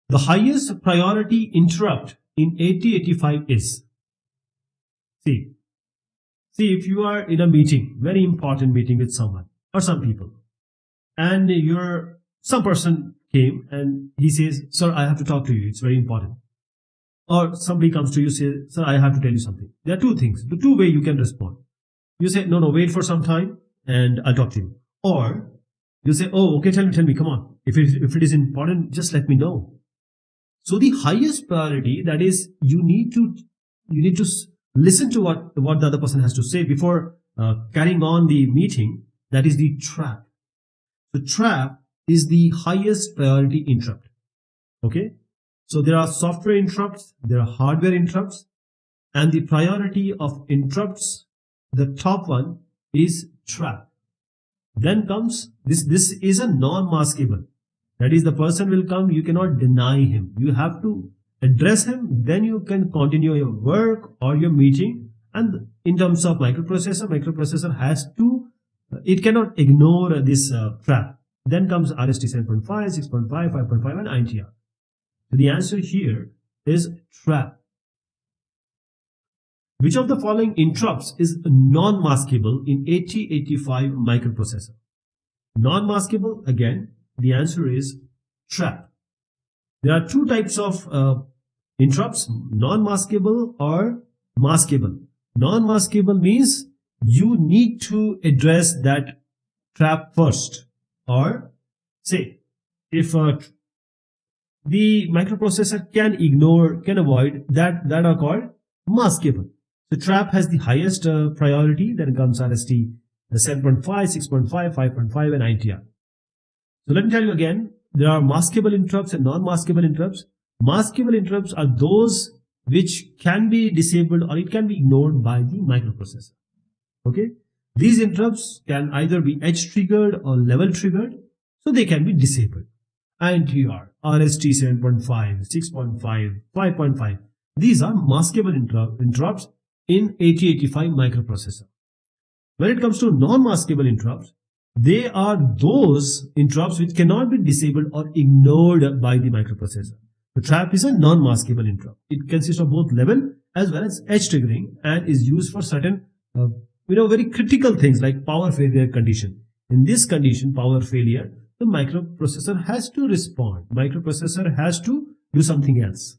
The highest priority interrupt in 8085 is, see if you are in a meeting, very important meeting with someone or some people, and some person came and he says, sir, I have to talk to you, it's very important. Or somebody comes to you, says, sir, I have to tell you something. There are two things, the two ways you can respond. You say, no, wait for some time and I'll talk to you. Or you say, oh, okay, tell me, come on. If it is important, just let me know. So the highest priority, that is, you need to listen to what the other person has to say before carrying on the meeting. That is the trap. The trap is the highest priority interrupt. Okay. So there are software interrupts, there are hardware interrupts, and the priority of interrupts, the top one is trap. Then comes this is a non-maskable. That is, the person will come, you cannot deny him. You have to address him, then you can continue your work or your meeting. And in terms of microprocessor has to, it cannot ignore this trap. Then comes RST 7.5, 6.5, 5.5 and INTR. So the answer here is trap. Which of the following interrupts is non-maskable in 8085 microprocessor? Non-maskable, again, the answer is trap. There are two types of interrupts, non-maskable or maskable. Non-maskable means you need to address that trap first. Or say, if the microprocessor can avoid, that are called maskable. The trap has the highest priority, then comes RST 7.5, 6.5, 5.5 and INTR. So let me tell you again, there are maskable interrupts and non-maskable interrupts. Maskable interrupts are those which can be disabled or it can be ignored by the microprocessor. Okay. These interrupts can either be edge triggered or level triggered, so they can be disabled. INTR, RST 7.5, 6.5, 5.5. These are maskable interrupts in 8085 microprocessor. When it comes to non-maskable interrupts, they are those interrupts which cannot be disabled or ignored by the microprocessor. The trap is a non-maskable interrupt. It consists of both level as well as edge triggering and is used for certain very critical things like power failure condition. In this condition, power failure, the microprocessor has to respond. Microprocessor has to do something else.